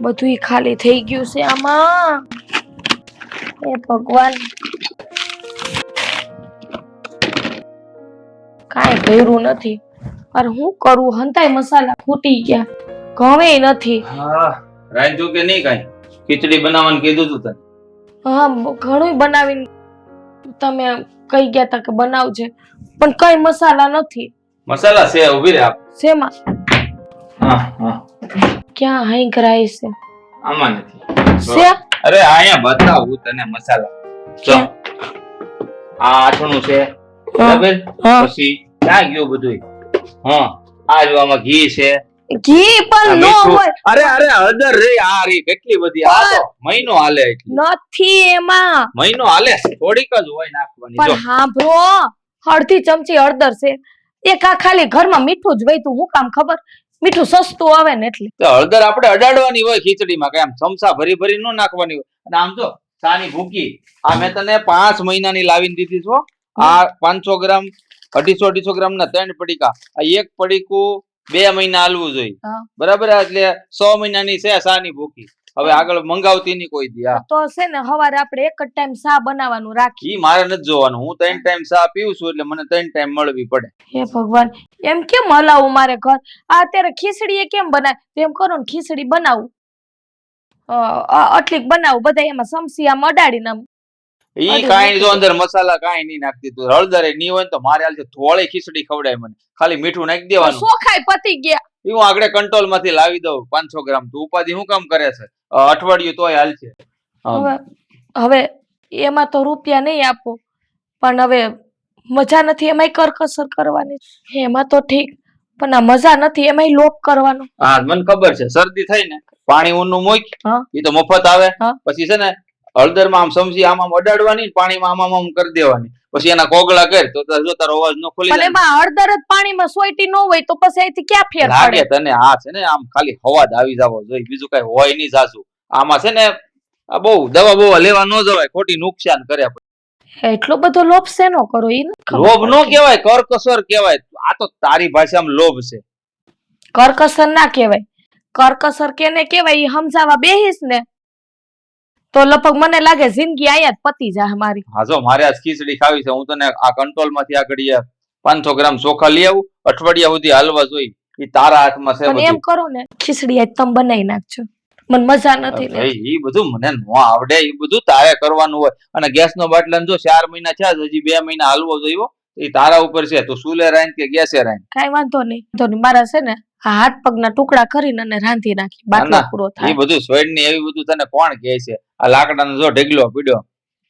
બધું ખાલી થઈ ગયું છે આમાં. એ ભગવાન, કાંઈ ભર્યું નથી. અરે હું કરું, હંતાય મસાલા ફૂટી ગયા, ઘવે નથી. હા, રાંધ્યું કે નહીં કાંઈ? ખીચડી બનાવવાનું કીધું તું તને. હા, ઘણું બનાવીને તમે કહી ગયા તા કે બનાવજે, પણ કઈ મસાલા નથી. મસાલા છે, ઉભી રે આપ. શેમાં? હા હા, ક્યાં હાઈ કરાય છે? આમાં નથી. છે? અરે અહીંયા બતાવું તને મસાલા. જો આ આઠણું છે, બરાબર? પછી ક્યાં ગયું બધું? હા, આ જો આમાં ઘી છે. ઘી પણ નો હોય. અરે હળદર રે, આ રી કેટલી બધી. આ તો મહિનો હાલે એટલી. નથી એમાં. મહિનો હાલે, થોડીક જ હોય નાખવાની. પણ હાંભળો, અડધી ચમચી હળદર છે. એક આ ખાલી ઘરમાં મીઠું જ વૈતું, હું કામ ખબર? મીઠું સસ્તું આવે ને એટલે. તો હળદર આપણે અડાડવાની હોય ખીચડીમાં, કે આમ ચમચા ભરી ભરી ન નાખવાની હોય. અને આમ જો સાની ભૂકી, આ મેં તને 5 મહિનાની લાવીને દીધી છો. આ 500 ગ્રામ 250 ગ્રામ ના 3 પડીકા. આ એક પડીકું 2 મહિના હાલવું જોઈએ, બરાબર? એટલે 6 મહિનાની છે સાની ભૂકી. હવે આગળ મંગાવતી ની કોઈ દી. તો છે ને સવારે આપણે એક જ ટાઈમ ચા બનાવવાનું રાખી. ઈ મારે નથી જોવાનું, હું 3 ટાઈમ ચા પીઉં છું એટલે મને 3 ટાઈમ મળવી પડે. હે ભગવાન, એમ કેમ હલાવું મારે ઘર? આ અત્યારે ખીચડી એ કેમ બનાય? તેમ કરો ને ખીચડી બનાવું, આટલી બનાવું, બધા એમાં સમસી આમ અડાડીને આમ. ઈ કાઈ જો અંદર મસાલા કાઈ નહીં નાખતી તું. હળદર નહીં હોય તો મારે હાલ છે થોડી ખીચડી ખવડાય મને. ખાલી મીઠું નાખી દેવાનું. સોખાય પતી ગયા. ઈ હું આગળ કંટ્રોલ માંથી લાવી દઉં 500 ગ્રામ. તું ઉપાધિ શું કામ કરે છે? અઠવાડિયું તોય હાલ છે. હવે એમાં તો રૂપિયા નહીં આપો, પણ હવે મજા નથી એમાંય કરકસર કરવાની. એમાં તો ઠીક, પણ આ મજા નથી એમાંય લોપ કરવાનો. હા, મને ખબર છે. શરદી થઈ ને પાણી ઊનનું મૂક, ઈ તો મફત આવે. પછી છે ને હળદર માં આમ સમજી આમ અડાડવાની, પાણીમાં આમ કરી દેવાની. પછી એના કોગળા કર તો જો તારો અવાજ ન ખુલી જાય. એમાં હળદર જ પાણીમાં સોઈટી ન હોય તો પછી અહીંથી ક્યાં ફેર પડે? લાગે તને આ છે ને આમ ખાલી હવાજ આવી જાવો જોઈએ, બીજું કઈ હોય નહીં સાસુ. આમાં છે ને આ બહુ દવા બવા લેવા ન જવાય, ખોટી નુકસાન કરે. એટલો બધો લોભ શેનો કરો? ઈ લોભ નો કહેવાય, કરકસર કહેવાય. આ તો તારી ભાષામાં લોભ છે. કરકસર ના કહેવાય. કરકસર કેને કહેવાય ઈ સમજાવવા બેહીશ ને તો લગભગ મને લાગે જિંદગી અહીંયા જ પતી જાય મારી. હા, જો મારે આજ ખીચડી ખાવી છે, હું તને આ કંટ્રોલ માંથી આ ઘડીએ 500 ગ્રામ ચોખા લઈ આવું, અઠવાડિયા સુધી હાલવા જોઈએ. ઈ તારા હાથમાં છે. પણ એમ કરો ને ખીચડી આજ તમે બનાવી નાખજો, મને મજા નથી. ભાઈ ઈ બધું મને ન આવડે, ઈ બધું તારે કરવાનું હોય. અને ગેસ નો બાટલા જો 4 મહિના થયા, હજી 2 મહિના હાલવો જોઈએ. એ તારા ઉપર છે, તું સુલે રાંધ કે ગેસે રાંધ. કઈ વાંધો નહીં. મારા છે ને હાથ પગના ટુકડા કરીને અને રાંધી નાખી, બાટલો પૂરો થાય. એ બધું સ્વેડ ની એવી બધું તને કોણ કહે છે? આ લાકડાનો જો ઢગલો પીડ્યો,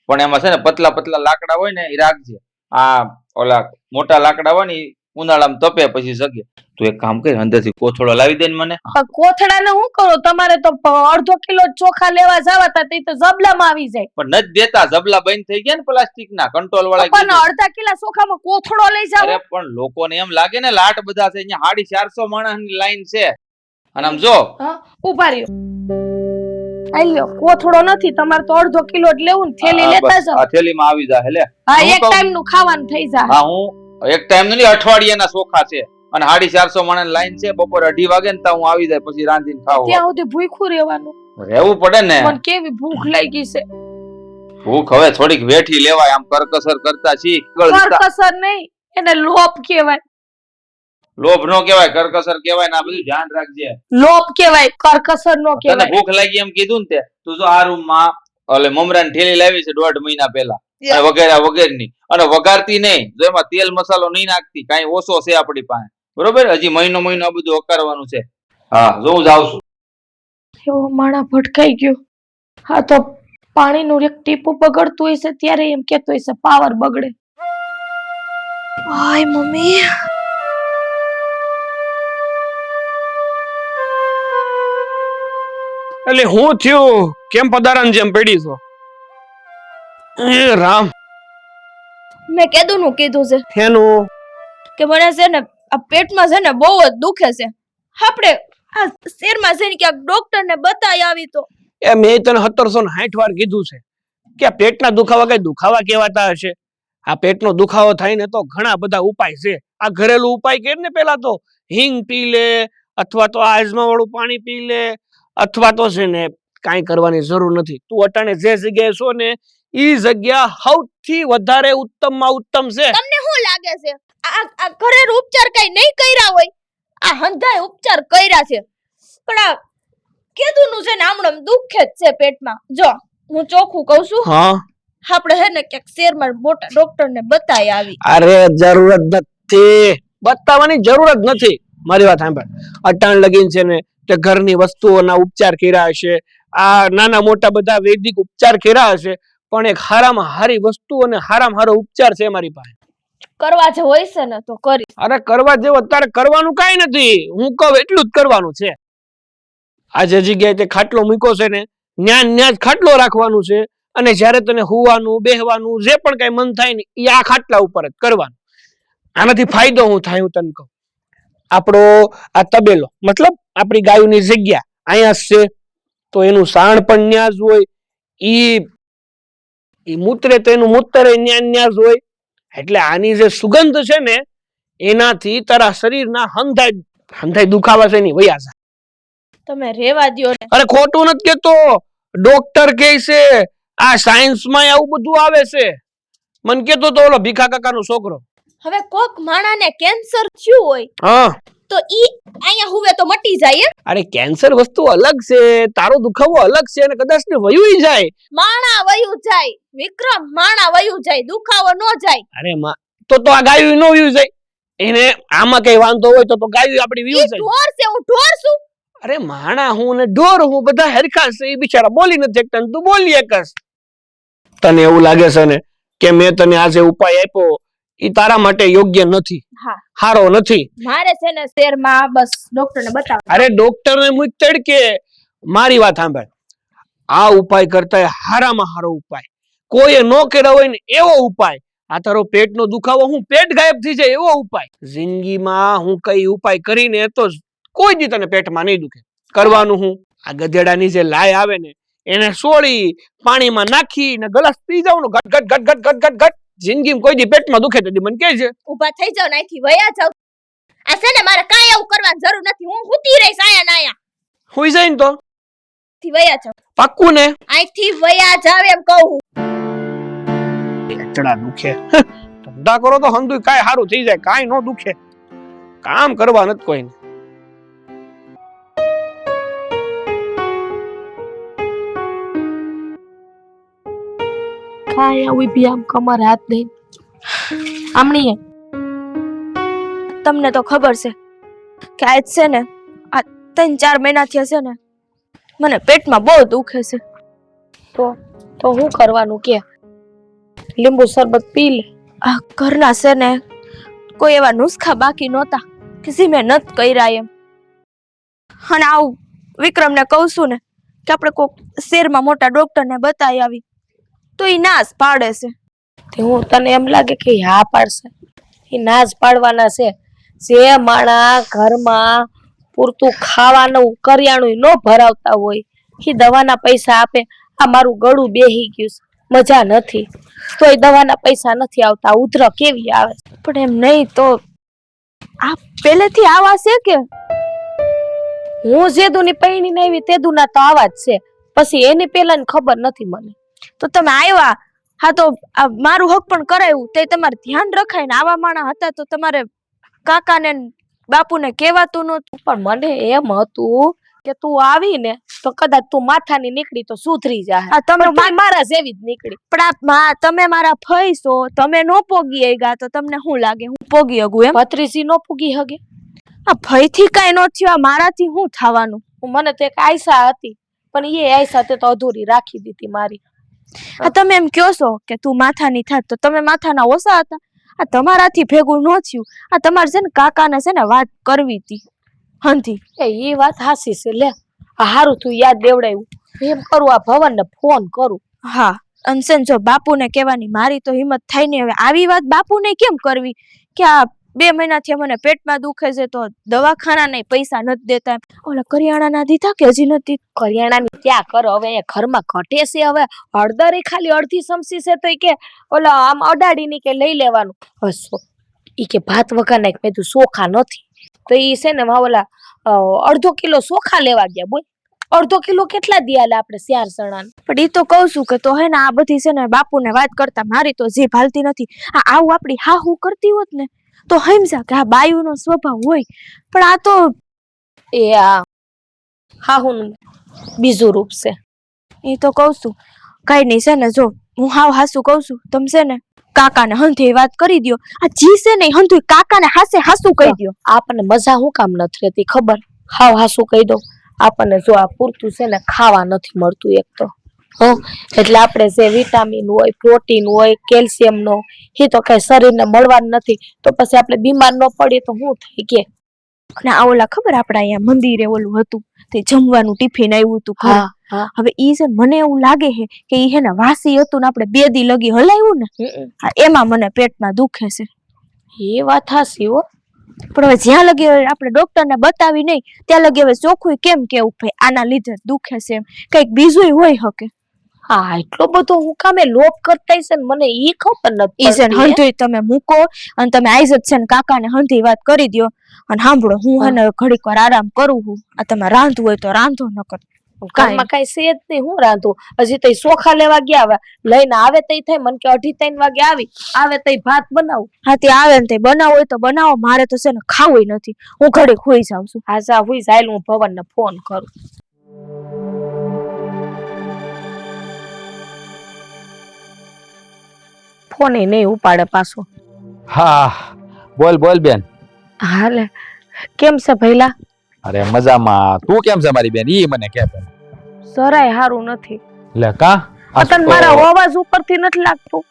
પણ એમાં છે ને પતલા પતલા લાકડા હોય ને એ રાખજે. આ ઓલા મોટા લાકડા હોય ને ઉનાળામાં તપે પછી સગે. તું એક કામ કર, અંદરથી કોથળો લાવી દે ને મને. કોથળા ને શું કરો? તમારે તો અડધો કિલો ચોખા લેવા જવા તા તે તો જબલામાં આવી જાય. પણ નથી દેતા, જબલા બંધ થઈ ગયા ને પ્લાસ્ટિક ના કંટ્રોલ વાળા. પણ અડધા કિલો ચોખામાં કોથળો લઈ જાવ. અરે પણ લોકોને એમ લાગે ને લાટ બધા છે, અહીંયા 450 માણસની લાઈન છે. અને આમ જો ઉભા રહ્યો, આલ્યો કોથળો નથી તમારે તો અડધો કિલો જ લેવું ને થેલી લેતા જાવ. આ થેલીમાં આવી જા. હેલે હા, એક ટાઈમ નું ખાવાનું થઈ જાય. હા, હું એક ટાઈમ નહીં, અઠવાડિયાના ચોખા છે. અને 450 માણસની લાઈન છે. બપોર 2:30 વાગે ને હું આવી જાય, પછી રાંધીને ખાવું. ત્યાં સુધી ભૂખ્યું રહેવાનું. રહેવું પડે ને. પણ કેવી ભૂખ લાગી છે. ભૂખ હવે થોડીક વેઠી લેવાય, આમ કરકસર કરતા શીખ. કરકસર નહીં, એને લોભ કહેવાય. લોભ નો કહેવાય, કરકસર કહેવાય. ને આ બધું ધ્યાન રાખજે. લોભ કહેવાય, કરકસર નો કહેવાય. તને ભૂખ લાગી એમ કીધું ને તે, તું જો આ રૂમ માં ઓલે મમરાની થેલી લાવી છે 1.5 મહિના પહેલા, વગેરેની. અને વઘારતી નહીં, જો એમાં તેલ મસાલો નહીં નાખતી, કઈ ઓછો છે આપણી પાસે, બરોબર? હજી મહિનો આ બધું વઘારવાનું છે. હા, જો હું જાઉં છું. એવો માણા ભટકાઈ ગયો. હા, તો પાણીનું એક ટીપું બગડતું હશે ત્યારે એમ કેતો હશે પાવર બગડે. આય મમ્મી, એટલે હું થયું? કેમ પધારાન જેમ પડી છો? એ રામ, મેં કેદુનું કીધું છે એનું કે મને છે ને આ પેટમાં છે ને બહુ જ દુખે છે. આપણે આ શહેરમાં જઈને ક્યાંક ડોક્ટર ને બતાવી આવી તો. એ મેં તને 1760 વાર કીધું છે કે આ પેટના દુખાવા કઈ દુખાવા કહેવાતા હશે? આ પેટનો દુખાવો થાય ને તો ઘણા બધા ઉપાય છે. આ ઘરેલું ઉપાય કે ને, પેલા તો હિંગ પી લે, અથવા તો આ અજમા વાળું પાણી પી લે, અથવા તો છે ને કાંઈ કરવાની જરૂર નથી. તું અટાણે જે જગ્યાએ છો ને ઈ જગ્યા સૌથી વધારે ઉત્તમમાં ઉત્તમ છે. તમને શું લાગે છે આ ઘરેલું ઉપચાર કઈ નહીં કર્યા હોય? આ હંધાય ઉપચાર કર્યા છે, પણ આ કેદુનું છે ને આમણમ દુખે જ છે પેટમાં. જો હું ચોખ્ખું કહું છું, હા આપણે હે ને ક્યાંક શહેરમાં મોટા ડોક્ટર ને બતાવી આવી. અરે જરૂર જ નથી, બતાવવાની જરૂર જ નથી. મારી વાત સાંભળ, અટાણ લગીન છે ને તે ઘરની વસ્તુઓના ઉપચાર કર્યા હશે, આ નાના મોટા બધા વૈદિક ઉપચાર કર્યા હશે, પણ એક હારામાં હારી વસ્તુ અને હારામાં હારો ઉપચાર છે મારી પાસે. કરવા જે હોય છે ને તો કરી. અરે કરવા જેવું અત્યારે કરવાનું કાંઈ નથી, હું કહું એટલું જ કરવાનું છે. આ જે જગ્યાએ તે ખાટલો મૂક્યો છે ને ન્યા જ ખાટલો રાખવાનું છે, અને જ્યારે તને હુવાનું બેહવાનું જે પણ કઈ મન થાય ને એ આ ખાટલા ઉપર જ કરવાનું. આનાથી ફાયદો હું થાય હું તને કહું. આપણો આ તબેલો મતલબ આપણી ગાયોની જગ્યા અહીંયા જ છે, તો એનું સાણ પણ ન્યા જ હોય, ઈ મૂત્રે તો એનું મૂત્ર ન્યા જ હોય. એટલે આની જે સુગંધ છે ને એનાથી તારા શરીરના હંધાય દુખાવા છે ને વયા જાય. તમે રેવા દ્યો ને. અરે ખોટું નથી કેતો, ડોક્ટર કહે છે, આ સાયન્સ માં આવું બધું આવે છે. મન કેતો તો ઓલો ભીખા કાકાનો છોકરો. હવે કોક માણાને કેન્સર થયું હોય હા તો ઈ અહીંયા હુવે તો મટી જાય એમ? અરે કેન્સર વસ્તુ અલગ છે, તારો દુખાવો અલગ છે, અને કદાચ ને વયું જાય. માણા વયું જાય વિક્રમ, માણા વયું જાય, દુખાવો નો જાય. અરે માં તો આ ગાયું નો વયું જાય. એને આમાં કઈ વાંધો હોય તો ગાયું આપડી વયું ઈ જાય. ઢોર છે, હું ઢોર છું? અરે માણા હું ને ઢોર હું બધા હરખા છે. એ બિચારા બોલી નથી શકતા, તું બોલી એકસ. તને એવું લાગે છે ને કે મેં તને આજે ઉપાય આપ્યો ઈ તારા માટે યોગ્ય નથી, હા હારો નથી. મારે છે ને શહેરમાં બસ ડોક્ટર ને બતાવ. અરે ડોક્ટર ને મુક તડકે. મારી વાત સાંભળ, આ ઉપાય કરતા હારામાં હારો ઉપાય કોઈએ નો કર્યો હોય ને એવો ઉપાય આ તારો પેટનો દુખાવો હું પેટ ગાયબ થઈ જાય એવો ઉપાય જિંદગીમાં હું કઈ ઉપાય કરીને તો કોઈ દી તને પેટમાં નહીં દુખે. કરવાનું હું આ ગધેડાની જે લાય આવે ને એને સોળી પાણીમાં નાખી ને ગ્લાસ પી જવાનું ઘટ ઘટ ઘટ ઘટ ઘટ ઘટ ઘટ. જિંદગીમાં કોઈ દી પેટમાં દુખે તો મને કહે છે. ઊભા થઈ જાવ ને અહીંથી વયા જાવ. આ છે ને મારે કાંઈ એવું કરવાની જરૂર નથી, હું હુતી રહીશ આયા ને આયા. હુઈ જાય ને તો થી વયા જાવ. પાક્કું ને? અહીંથી વયા જાવ એમ કહું. પેટડા દુખે, ધંધા કરો તો હંધુય કાંઈ સારું થઈ જાય, કાંઈ નો દુખે. કામ કરવા નથી કોઈને. કાંઈ આવી બી આમ કમર હાથ દઈને આમણી તમને તો ખબર છે કે આજ છે ને આ 3-4 મહિનાથી હશે ને મને પેટમાં બહુ દુખે છે. તો શું કરવાનું કે લીંબુ શરબત પી લે. આ ઘરના છે ને કોઈ એવા નુસ્ખા બાકી નહોતા કે જે મેં નથી કર્યા એમ. અને આવું વિક્રમને કહું છું ને કે આપણે કોઈક શહેરમાં મોટા ડોક્ટરને બતાવી આવી તો એ નાશ પાડે છે. તે હું તને એમ લાગે કે હા પાડશે? એ નાશ પાડવાના છે. જે માણા ઘરમાં પૂરતું ખાવાનું કરિયાણું ન ભરાવતા હોય એ દવાના પૈસા આપે. આ મારું ગળું બેહી ગયું છે, મજા નથી, તો એ દવાના પૈસા નથી આવતા. ઉધર કેવી આવે? પણ એમ નહીં તો આ પહેલેથી આવા છે કે હું જેદુની પૈણીને આવી તેદુના તો આવા જ છે. પછી એની પેલાની ખબર નથી મને. તો તમે આવ્યા, હા તો આ મારું હક પણ કરાયું તે તમારે ધ્યાન રખાય ને. આવા માણા હતા તો તમારે કાકાને બાપુને કહેવાતું નહોતું. પણ મને એમ હતું કે તું આવીને તો કદાચ તું માથાની નીકળી તો સુધરી જાય. આ તમે મારા જેવી જ નીકળી. પણ તમે મારા ફઈ છો, તમે નો પોગી ગયા તો તમને શું લાગે હું પોગી હગું એમ? ભત્રીજી નો પૂગી હગે? આ ભય થી કઈ નો થયું, આ મારાથી શું થવાનું? મને તો એક આયસા હતી, પણ એ આયસા તે તો અધૂરી રાખી દીધી મારી. આ તમે એમ કહો છો કે તું માથાની થાત તો તમે માથાના ઓછા હતા? આ તમારાથી ભેગું ન થયું. આ તમારે છે ને કાકાને છે ને વાત કરવી હતી હંધી. એ વાત હાસી છે. લે આ હારું તું યાદ દેવડાવ્યું. એમ કરું, આ ભવનને ફોન કરું. હા અનસેન, જો બાપુને કહેવાની મારી તો હિંમત થાય નહીં. હવે આવી વાત બાપુને કેમ કરવી કે આ 2 મહિનાથી મને પેટમાં દુખે છે તો દવાખાનાના પૈસા નથી દેતા. ઓલા કરિયાણાના દીધા કે હજી નથી? કરિયાણાની ક્યાં કરો હવે, એ ઘરમાં ઘટે છે. હવે હળદર ખાલી અડધી ચમચી છે તો કે ઓલા આમ અડાડીની કે લઈ લેવાનું. હસો ઈ કે ભાત વઘાર નાખ. મેં તું ચોખા નથી તો ઈ છે ને ઓલા 1/2 કિલો ચોખા લેવા ગયા. બોલ અડધો કિલો કેટલા દિયાલે આપણે 4 જણાને? પણ ઈ તો કહું છું કે તો હે ને આ બધી છે ને બાપુને વાત કરતા મારી તો જીભ હાલતી નથી. આવું આપડી હાહુ કરતી હોત ને તો સમજા કે આ બાયુનો સ્વભાવ હોય, પણ આ તો એ આ હાહુનું બીજું રૂપ છે. ઈ તો કહું છું કઈ નહીં છે ને, જો હું હાવ હાસુ કહું છું, તમે છે ને કાકાને હંધે વાત કરી દ્યો. આ જી છે ને હંધુ કાકાને હાસે હાસુ કહી દ્યો. આપણને મજા હું કામ નથી રહેતી ખબર? હાવ હાસુ કહી દઉં. આપણને જો આ પૂરતું છે ને ખાવા નથી મળતું એક તો, એટલે આપણે જે વિટામિન હોય, પ્રોટીન હોય, કેલ્શિયમ નો એ તો કઈ શરીરને મળવાનું નથી, તો પછી આપણે બીમાર ન પડીએ તો શું થાય કે? અને આ ઓલા ખબર આપડા અહીંયા મંદિરે ઓલું હતું તે જમવાનું ટિફિન આવ્યું હતું ઘરે. હવે ઈ છે મને એવું લાગે છે કે ઈ હે ને વાસી હતું ને આપણે 2 દી લગી હલાવ્યું ને, એમાં મને પેટમાં દુખે છે. એ વાત હાસી હો. પણ હવે જ્યાં લગી આપણે ડોક્ટરને બતાવી નહીં ત્યાં લગી હવે ચોખ્ખું કેમ કેવું ભાઈ આના લીધે દુખે છે એમ કઈક બીજું હોય શકે. હા, એટલો બધો હું કામે લોપ કરતા છે ને મને ઈ ખબર નથી. ઈ છે ને હંધુય તમે મૂકો અને તમે આઈઝત છે ને કાકાને હંધી વાત કરી દ્યો અને સાંભળો હું હે ને ઘડીક વાર આરામ કરું છું. આ તમે રાંધવું હોય તો રાંધો, ન કર ઘરમાં કઈ છે જ નહીં. હું રાંધું? હજી તો ચોખા લેવા ગયા, લઈને આવે તઈ થાય મને કે 2:30 વાગે આવે તઈ ભાત બનાવું. હા તે આવે ને તે બનાવો હોય તો બનાવો, મારે તો છે ને ખાવું નથી. હું ઘડીક હોઈ જાઉં છું. હા જા હુઈ જાય, હું ભવનને ફોન કરું. ફોન એ નહીં ઉપાડે પાછો. હા બોલ બોલ બેન. હાલે કેમ છે ભઈલા? અરે મજામાં. તું કેમ છે મારી બેન? ઈ મને કે બેન. જરાય હારું નથી. લે કા? તને મારા અવાજ ઉપરથી નથી લાગતું?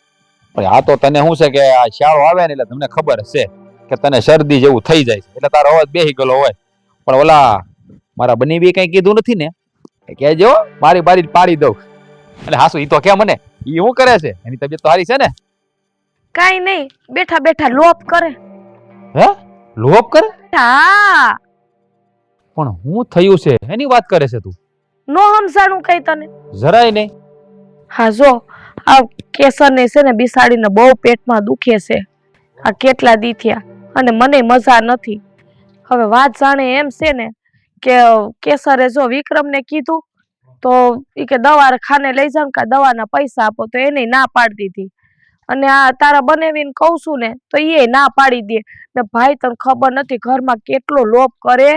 પણ આ તો તને શું છે કે આ શાળો આવે ને એટલે તમને ખબર છે કે તને શરદી જેવું થઈ જાય છે એટલે તારો અવાજ બેહી ગયેલો હોય. પણ ઓલા મારા બનીવી કઈ કીધું નથી ને? કહેજો મારી બારી પાડી દઉં. એટલે હાસુ ઈ તો કે મને ઈ શું કરે છે? એની તબિયત તો સારી છે ને? કાઈ નહીં, બેઠા બેઠા લોપ કરે. હે? લોપ કરે? હા. પણ હું થયું છે એની વાત કરે છે તું? નો સમજાણું કઈ તને? જરાય નહીં. હા જો આ કેસરને છે ને બિસાડીને બહુ પેટમાં દુખે છે. આ કેટલા દી થયા અને મને મજા નથી. હવે વાત જાણે એમ છે ને કે કેસરે જો વિક્રમને કીધું તો ઈ કે દવાખાને લઈ જાવ કે દવાના પૈસા આપો, તો એને ના પાડી દીધી. અને આ તારા બનેવીને કહું છું ને તો એ ના પાડી દે. ને ભાઈ તને ખબર નથી ઘરમાં કેટલો લોપ કરે.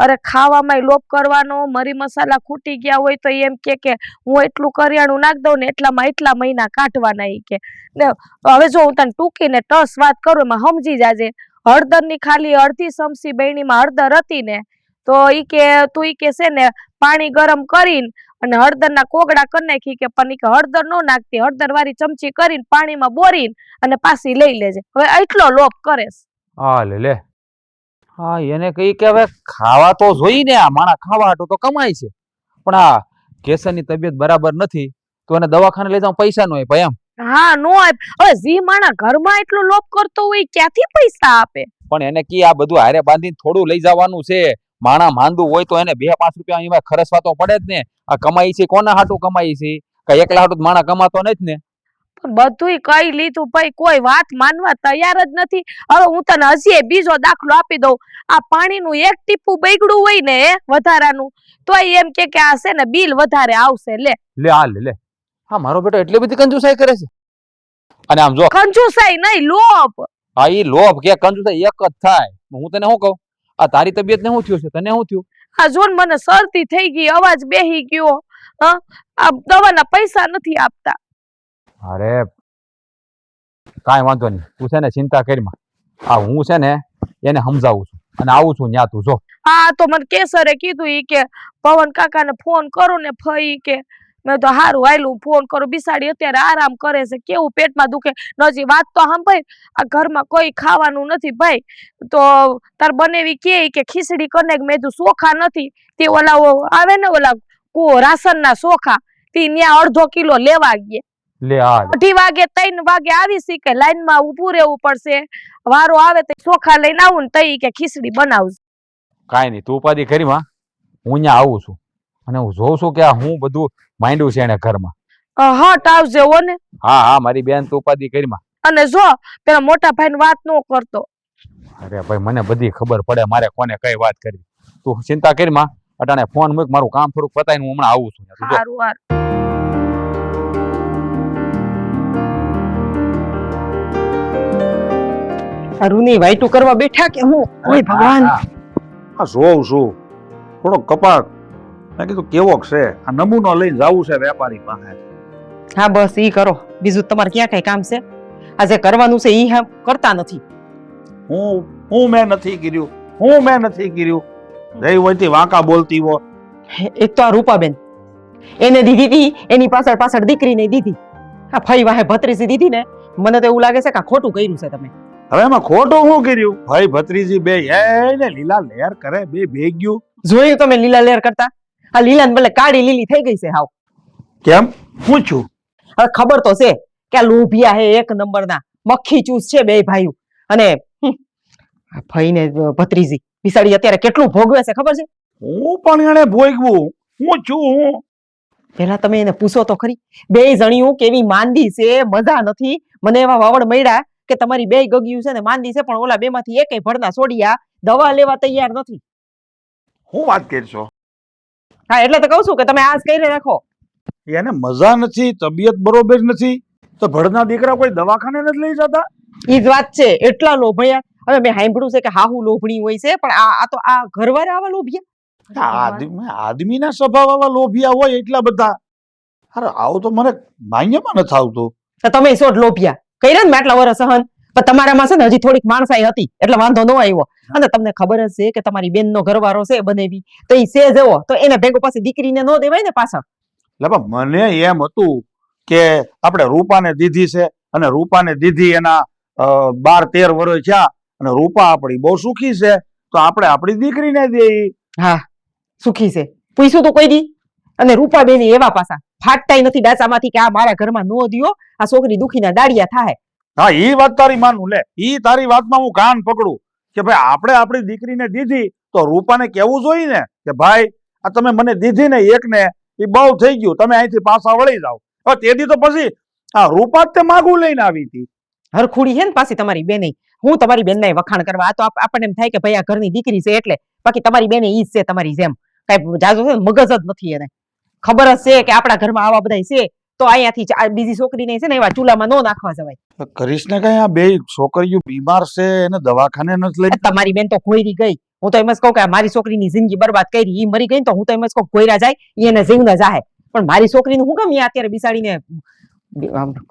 અરે ખાવામાં લોપ કરવાનો, મરી મસાલા ખૂટી ગયા હોય તો એમ કે હું એટલું કરિયાણું નાખ દઉં ને એટલામાં એટલા મહિના કાઢવાના. ઈ કે ને હવે જો હું તને ટૂંકીને ટસ વાત કરું એમાં સમજી જાજે. હળદરની ખાલી અડધી ચમચી બહેણીમાં હળદર હતી ને તો ઈ કે તું ઈ કે છે ને પાણી ગરમ કરીને અને હળદરના કોગળા કરી નાખી કે પણ ઈ કે હળદર નો નાખતી, હળદર વાળી ચમચી કરીને પાણીમાં બોરીને અને પાછી લઈ લેજે. હવે એટલો લોપ કરે. હા લે હા એને કઈ કે હવે ખાવા તો જોઈ ને, આ માણા ખાવા હાટું તો કમાય છે. પણ આ કેસરની તબિયત બરાબર નથી તો એને દવાખાને લઈ જાવ પૈસા નો ભાઈ એમ. હા નો આપ. હવે જી માણા ઘરમાં એટલો લોપ કરતો હોય ક્યાંથી પૈસા આપે? પણ એને કી આ બધું હારે બાંધીને થોડું લઈ જવાનું છે. માણા માંદું હોય તો એને 2-5 રૂપિયા એમાં ખર્ચવા તો પડે જ ને. આ કમાઈ છે કોના હાટું કમાઈ છે? કઈ એકલા હાટું માણા કમાતો નથી ને. પણ બધુંય કઈ લીધું ભાઈ, કોઈ વાત માનવા તૈયાર જ નથી. હવે હું તને હજી બીજો દાખલો આપી દઉં. આ પાણીનું એક ટીપું બગડ્યું હોય ને વધારાનું તો એમ કે આ છે ને બિલ વધારે આવશે. લે લે હા મારો બેટો એટલી બધી કંજુસાઈ કરે છે. અને આમ જો કંજુસાઈ નહીં, લોભ. હા ઈ લોભ કે કંજુસાઈ એક જ થાય. હું તને શું કહું, આ તારી તબિયત ને શું થયું છે? તને શું થયું? આ જોન મને શરદી થઈ ગઈ, અવાજ બેહી ગયો. આ દવાના પૈસા નથી આપતા. અરે કાંઈ વાંધો નહીં, તું છે ને ચિંતા કરીમાં. આ હું છે ને એને સમજાવું છું અને આવું છું ન્યા તું જો. હા તો મને કેસરે કીધું ઈ કે પવન કાકાને ફોન કરો ને ફઈ કે. મેં તો હારું આયલું ફોન કરો. બિસાડી અત્યારે આરામ કરે છે, કેવું પેટમાં દુખે. નજી વાત તો સાંભળ, આ ઘરમાં કોઈ ખાવાનું નથી ભાઈ. તો તાર બનેવી કે ખીચડી કને મેં તો ચોખા નથી. તે ઓલા આવે ને ઓલા રાશનના ચોખા તે ન્યા 1/2 કિલો લેવા ગયા. લે આ 2:30 વાગે 3 વાગે આવી સી કે લાઈનમાં ઊભું રહેવું પડશે. વારો આવે તો ચોખા લઈને આવું ને તઈ કે ખીચડી બનાવજો. કાંઈ નહીં, તું ઉપાધિ કરીમાં. હું ન્યા આવું છું અને હું જોઉં છું કે આ હું બધું માંડ્યું છે એને ઘરમાં. હટ આવજે હો ને. હા મારી બેન તું ઉપાધિ કરીમાં. અને જો પેલા મોટા ભાઈને વાત ન કરતો. અરે ભાઈ મને બધી ખબર પડે મારે કોને કઈ વાત કરવી. તું ચિંતા કરીમાં. અટાણે ફોન મૂક, મારું કામ થોડુંક પતાઈને હું હમણાં આવું છું. તું જો. સારું હારું. રૂની વાઈટું કરવા બેઠા કે હું? ઓય ભગવાન, આ જોઉં છું થોડો કપાટ. મેં કીધું કેવો છે આ નમૂનો લઈને જાવું છે વેપારી પાસે. હા બસ ઈ કરો, બીજું તમારે ક્યાં કઈ કામ છે? આ જે કરવાનું છે ઈ હા કરતા નથી. હું મેં નથી કર્યું. જઈ હોયથી વાંકા બોલતી હો. એક તો આ રૂપાબેન એને દીધી હતી, એની પાછળ પાછળ દીકરીને દીધી. આ ફઈ વાહે ભત્રીજી દીધી ને, મને તો એવું લાગે છે કે આ ખોટું કર્યું છે તમે. હવે એમાં ખોટું શું કર્યું? ભાઈ ભત્રીજી બે ને લીલા લહેર કરે, બે ભેગ્યું. જોયું તમે લીલા લેર કરતા? આ લીલા ને બદલે કાળી લીલી થઈ ગઈ છે હાવ. કેમ પૂછ્યું? હવે ખબર તો છે કે આ લોભિયા હે એક નંબરના, મક્ખી ચૂસ છે બે ભાઈઓ. અને આ ફઈ ને ભત્રીજી બિસાડી અત્યારે કેટલું ભોગવે છે ખબર છે? હું પણ એને ભોગવું. હું પેલા તમે એને પૂછો તો ખરી, બે જણીયું કેવી માંદી છે, મજા નથી. મને એવા વાવડ મળ્યા કે તમારી બે ગગ્યું છે ને માંદી છે, પણ ઓલા બે માંથી એકેય ભરના છોડ્યા દવા લેવા તૈયાર નથી. હું વાત કરશો? હા એટલે તો કહું છું કે તમે આજ કરી રાખો. એને મજા નથી, તબિયત બરોબર નથી, તો ભડના દીકરા કોઈ દવાખાને નથી લઈ જતા? ઈ જ વાત છે, એટલા લોભયા. હવે મેં સાંભળ્યું છે કે હાહુ લોભણી હોય છે, પણ આ તો આ ઘરવાળા આવા લોભિયા. આદમીના સ્વભાવ આવા લોભિયા હોય એટલા બધા. અરે આવું તો મને માન્યમાં નથી આવતું. તો તમે શોધ લોભિયા કર્યા ને આટલા વર્ષ સહન, પણ તમારામાં છે ને હજી થોડીક માણસાઈ હતી એટલે વાંધો ન આવ્યો. અને તમને ખબર જ છે કે તમારી બેનનો ઘરવાળો છે બનેવી, તો ઈ છે જેવો, તો એને ભેગો પાછી દીકરીને ન દેવાય ને પાછળ. એટલે મને એમ હતું કે આપણે રૂપાને દીધી છે, અને રૂપાને દીધી એના 12-13 વર્ષ થયા, અને રૂપા આપણી બહુ સુખી છે, તો આપણે આપણી દીકરીને દઈએ. હા સુખી છે, પૂછ્યું તો કોઈ દી? અને રૂપા બેની એવા પાછા ફાટતાય નથી ડાચામાંથી કે આ મારા ઘરમાં નો દિયો, આ છોકરી દુખીના દાડિયા થાય. હા ઈ વાત તારી માનું લે, ઈ તારી વાતમાં હું કાન પકડું કે ભાઈ આપણે આપણી દીકરીને દીધી તો રૂપાને કેવું જોઈએ ને કે ભાઈ આ તમે મને દીધી ને એકને, એ બહુ થઈ ગયું, તમે અહીંથી પાછા વળી જાઓ. હવે તેથી તો પછી આ રૂપા જ તે માગું લઈને આવી હતી. હરખુડી છે ને પાછી તમારી બેને. હું તમારી બેનના વખાણ કરવા, આ તો આપણને એમ થાય કે ભાઈ આ ઘરની દીકરી છે એટલે, બાકી તમારી બેને ઈ જ છે તમારી જેમ, કઈ જાજો છે મગજ જ નથી એને. ખબર જ છે કે આપણા ઘરમાં આવા બધા છે, તો અહીંયાથી બીજી છોકરીને છે ને એવા ચૂલામાં નો નાખવા જવાય. કરીશને કઈ આ બે છોકરીઓ બીમાર છે, એને દવાખાને નથી લઈ. તમારી બેન તો ખોઈરી ગઈ. હું તો એમ જ કહું કે મારી છોકરીની જિંદગી બરબાદ કરી, ઈ મરી ગઈ ને તો હું તો એમ જ કહું ગોયરા જાય, ઈ એને જીવના જાહે. પણ મારી છોકરીનું હું કેમ અત્યારે બિસાડીને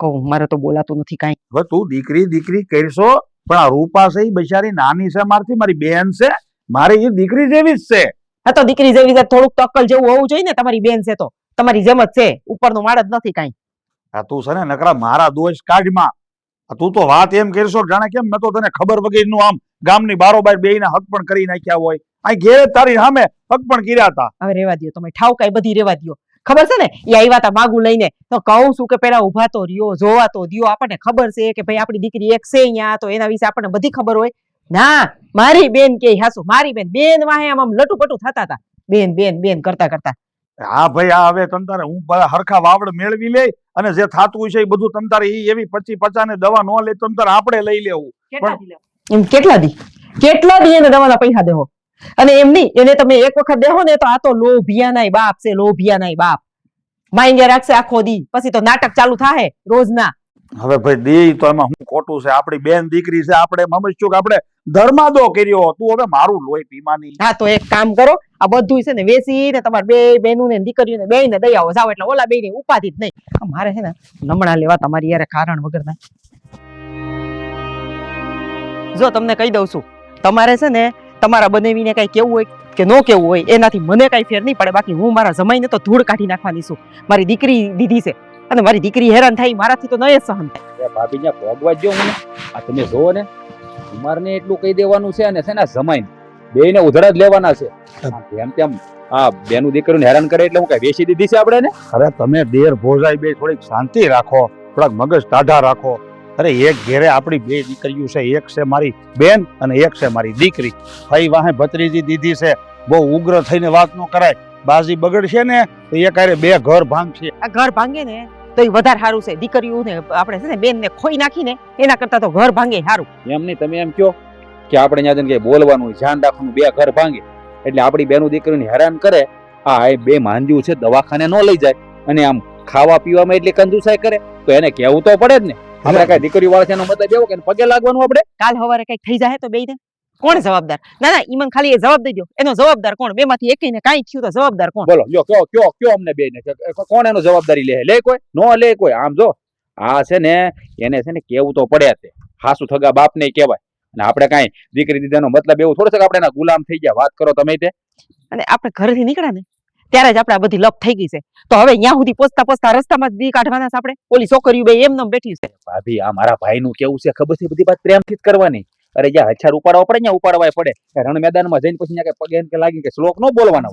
કહું? મારે તો બોલાતું નથી કાંઈ. હવે તું દીકરી કરશો, પણ આ રૂપા છે ઈ બિચારી નાની છે મારથી, મારી બેન છે, મારી એ દીકરી જેવી જ છે. હા તો દીકરી જેવી છે, થોડુંક તો અક્કલ જેવું હોવું જોઈએ ને. તમારી બેન છે તો તમારી જેમ જ છે, ઉપરનો માળ જ નથી કાંઈ. આ તું છે ને નકરા મારા દોષ કાઢમાં. તું તો વાત એમ કરશો જાણે કેમ મેં તો તને ખબર વગરનું આમ ગામની બારોબાર બેયના હક પણ કરી નાખ્યા હોય. આ ઘેરે તારી સામે હક પણ કર્યા હતા. હવે રેવા દો તમે, ઠાવકાઈ બધી રેવા દો. ખબર છે ને એ આવ્યા હતા માગું લઈને, તો કહું છું કે પેલા ઉભા તો રહ્યો, જોવા તો દ્યો. આપણને ખબર છે કે ભાઈ આપણી દીકરી એક છે અહીંયા, તો એના વિશે આપણને બધી ખબર હોય. ના મારી બેન કે હાસુ, મારી બેન વાહે આમ લટુપટુ થતા હતા, બેન કરતા કરતા. હા ભાઈ આ હવે તમ તારે હું હરખા વાવડ મેળવી લે, અને જે થાતું છે એ બધું તમ તારે એવી 25-50 ને દવા નો લે તમ તારે આપણે લઈ લેવું. એમ કેટલા દી એને દવાના પૈસા દેવો? અને એમ નહીં, એને તમે એક વખત દેહો ને તો આ તો લોભિયાનાય બાપ છે, લોભિયાનાય બાપ. માંગ્યા રાખશે આખો દી, પછી તો નાટક ચાલુ થાય રોજના. હવે ભાઈ દે તો એમાં હું ખોટું છે? આપણી બેન દીકરી છે, આપણે સમજશું કે આપણે ધર્માદો કર્યો. તું હવે મારું લોહી પીમાની. હા તો એક કામ કરો, આ બધું છે ને વેચીને તમારે બે બેનું ને દીકરીઓને બે ને દઈ આવો, જાવ એટલે ઓલા બે ની ઉપાધિ જ નહીં. મારે છે ને નમણા લેવા તમારી યાર કારણ વગર ના. જો તમને કહી દઉં છું, તમારે છે ને તમારા બનેવીને કઈ કેવું હોય કે ન કેવું હોય એનાથી મને કઈ ફેર નહીં પડે. બાકી હું મારા જમાઈને તો ધૂળ કાઢી નાખવાની છું. મારી દીકરી દીધી છે, અને મારી દીકરી હેરાન થાય, મારાથી તો નહીં સહન થાય. ભાભી ને ભોગવા જો મને આ તમે જોવો ને, ઉમારને એટલું કહી દેવાનું છે, અને છે ને જમાઈને બેયને ઉધડા જ લેવાના છે. જેમ તેમ આ બેનું દીકરીને હેરાન કરે એટલે હું કઈ વેચી દીધી છે આપણે ને? અરે તમે દેર ભોજાઈ બે થોડીક શાંતિ રાખો, થોડાક મગજ ટાઢા રાખો. અરે એક ઘેરે આપણી બે દીકરીઓ છે, એક છે મારી બેન અને એક છે મારી દીકરી. ભાઈ વાહે ભત્રીજી દીધી છે, બહુ ઉગ્ર થઈને વાત ન કરાય. બાજી બગડશે ને તો એક હારે બે ઘર ભાંગશે. આ ઘર ભાંગે ને તો એ વધારે સારું છે. દીકરીઓને આપણે છે ને બેન ને ખોઈ નાખીને એના કરતા તો ઘર ભાંગે સારું. એમ નહીં, તમે એમ કહો કે આપણે ત્યાં જઈને કઈ બોલવાનું ધ્યાન રાખવાનું, બે ઘર ભાંગે. એટલે આપણી બેનું દીકરીને હેરાન કરે. આ એ બે માંદ્યું છે, દવાખાને ન લઈ જાય અને આમ ખાવા પીવામાં એટલી કંજુસાઈ કરે તો એને કહેવું તો પડે જ ને. આપણે કઈ દીકરી વાળા છે એનો મતલબ એવો કે એને પગે લાગવાનું આપણે? કાલ સવારે કઈક થઈ જાય તો બેયને કોણ જવાબદાર? ના ના ઈમન ખાલી એ જવાબ દઈ દો, એનો જવાબદાર કોણ? બેમાંથી એકઈને કાંઈ થયું તો જવાબદાર કોણ? બોલો લ્યો, કયો અમને બેને કોણ એનો જવાબદારી લે કોઈ? નો લે કોઈ. આમ જો આ છે ને એને છે ને કેવું તો પડે છે. હાસુ થગા બાપ ને કહેવાય. અને આપણે કાંઈ દીકરી દીધાનો મતલબ એવું થોડું છે કે આપણે એના ગુલામ થઈ ગયા. વાત કરો તમે તે. અને આપણે ઘરેથી નીકળ્યા ને ત્યારે જ આપણે આ બધી લપ થઈ ગઈ છે. તો હવે અહીંયા સુધી પહોંચતા પહોંચતા રસ્તામાં જ દી કાઢવાના છે આપણે? ઓલી છોકરીઓ બે એમ બેઠી છે. ભાભી આ મારા ભાઈનું કેવું છે ખબર છે? બધી વાત પ્રેમથી જ કરવાની. અરે જ્યાં હથિયાર ઉપાડવા પડે ત્યાં ઉપાડવાય પડે. રણ મેદાનમાં જઈને પછી ત્યાં પગે કે લાગી કે શ્લોક ન બોલવાના.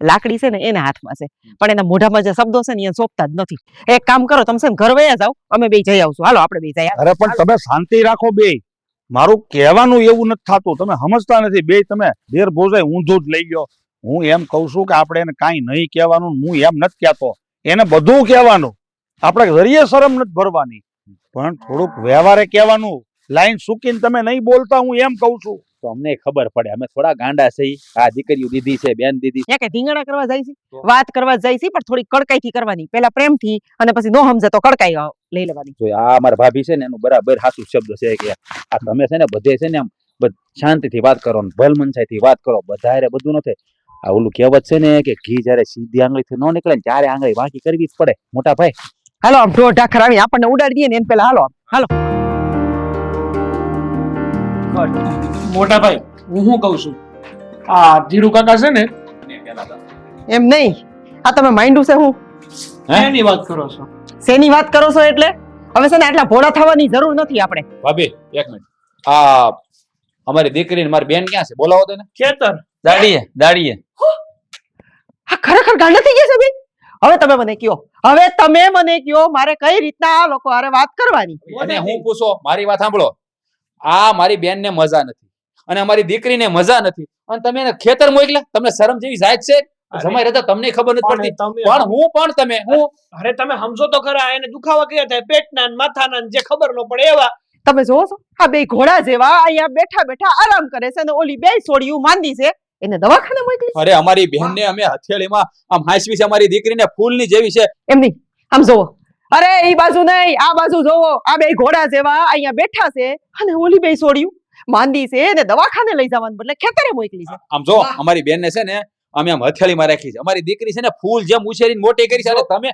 લાકડી છે ને એના હાથમાં છે, પણ એના મોઢામાં જે શબ્દો છે ને એ સોંપતા જ નથી. એક કામ કરો, તમે છે ને ઘર વયા જાઓ, અમે બે જઈ આવશું. હાલો આપણે બે જઈ અરે પણ તમે શાંતિ રાખો બે. મારું કહેવાનું એવું નથી થતું, તમે સમજતા નથી બે. તમે દેર ભોજાય ઊંધું જ લઈ ગયો. હું એમ કઉ છું કે આપણે એને કાંઈ નહીં કહેવાનું. હું એમ નથી કહેતો, એને બધું કહેવાનું. આપણે જરીએ શરમ નથી ભરવાની, પણ થોડુંક વ્યવહારે કહેવાનું. લાઈન સૂકીને તમે નહીં બોલતા, હું એમ કઉ છું. તો અમને ખબર પડે, અમે થોડા ગાંડા છે. આ દીકરીઓ દીધી છે, બેન દીધી છે. કે ધીંગાણા કરવા જાય છે, વાત કરવા જાય છે, પણ થોડી કડકાઈથી કરવાની. પેલા પ્રેમથી, અને પછી નો સમજે તો કડકાઈ લઈ લેવાની. જો આ અમારા ભાભી છે ને એનું બરાબર સાચું શબ્દ છે કે આ તમે છે ને બધે છે ને આમ શાંતિથી વાત કરો ને ભલ મનસાઈથી વાત કરો. બધા બધું નથી. આ ઓલું કહેવત છે ને કે ઘી જયારે સીધી આંગળીથી ન નીકળે ને ત્યારે આંગળી બાકી કરવી જ પડે. મોટા ભાઈ હાલો આમ ઢોર ઢાખર આવી આપણને ઉડાડી દઈએ ને એમ પેલા હાલો હાલો. મોટા ભાઈ હું શું કઉ છું, આ ધીરુ કાકા છે ને એમ નહીં, આ તમે માઇન્ડ છે હું એની વાત કરો છો? શેની વાત કરો છો? એટલે હવે છે ને આટલા ભોળા થવાની જરૂર નથી આપણે. ભાભી એક મિનિટ. આ અમારી દીકરી ને મારી બેન ક્યાં છે? બોલાવો તો ને. ખેતર દાડીએ. આ ખરેખર ગાંડા થઈ ગયા છે બે. હવે તમે મને કયો મારે કઈ રીતના આ લોકો હારે વાત કરવાની? અને હું પૂછો, મારી વાત સાંભળો. આ મારી બેન ને મજા નથી અને અમારી દીકરીને મજા નથી અને તમે એને ખેતર મોકલ્યા. તમને શરમ જેવી જાય છે? સમય રહેતા તમને ખબર નથી પડતી. અરે તમે સમજો તો ખરા, એને દુખાવા કયા થાય પેટના ને માથાના ને જે ખબર ન પડે એવા. તમે જોવો છો આ બે ઘોડા જેવા અહીંયા બેઠા બેઠા આરામ કરે છે અને ઓલી બે છોડીયું માંદી છે એને દવાખાને મોકલી. અરે અમારી બેન ને અમે હથેળીમાં આમ હાંસવી છે. અમારી દીકરીને ફૂલની જેવી છે. એમ નહીં, આમ જોવો. અરે ઈ બાજુ નહીં, આ બાજુ જોવો. આ બે ઘોડા જેવા અહીંયા બેઠા છે અને ઓલી બે છોડીયું માંદી છે ને દવાખાને લઈ જવાનું બદલે ખેતરે મોકલી છે. આમ જો અમારી બેન ને છે ને અમે આમ હથેળીમાં રાખી છે. અમારી દીકરી છે ને ફૂલ જેમ ઉછેરીને મોટી કરી છે. તમે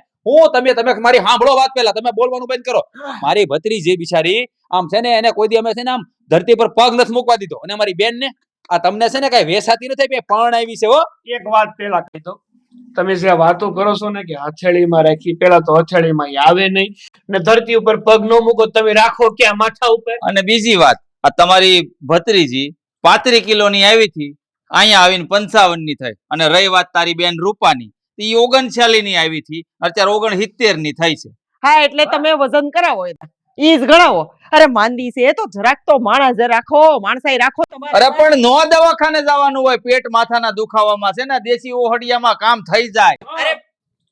મારી સાંભળો વાત પહેલા, તમે બોલવાનું બંધ કરો. મારી ભત્રીજી બિચારી આમ છે ને એને કોઈ દી અમે છે ને આમ ધરતી પર પગ નથી મૂકવા દીધો. અને અમારી બેન ને આ તમને છે ને કઈ વેસાતી નથી, પણ આવી છે. એક વાત પેલા કહી દો, તમે જે વાતો કરો છો ને કે હથેળીમાં રાખી, પેલા તો હથેળીમાં આવે નહીં ને ધરતી ઉપર પગ ન મૂકો, તમે રાખો ક્યાં? માથા ઉપર. અને બીજી વાત, આ તમારી ભત્રીજી 35 કિલોની આવી હતી, અહીંયા આવીને 55 ની થઈ. અને રહી વાત તારી બેન રૂપાની, એ 39 ની આવી હતી, અત્યારે 69 ની થઈ છે. હા એટલે તમે વજન કરાવો, ઈ જ ગણાવો. અરે માંદી છે તો જરાક તો માણસ રાખો, માણસાઈ રાખો. અરે પણ નો દવાખાને જવાનું હોય. પેટ માથાના દુખાવામાં છે ને દેશી ઓહડિયામાં કામ થઈ જાય.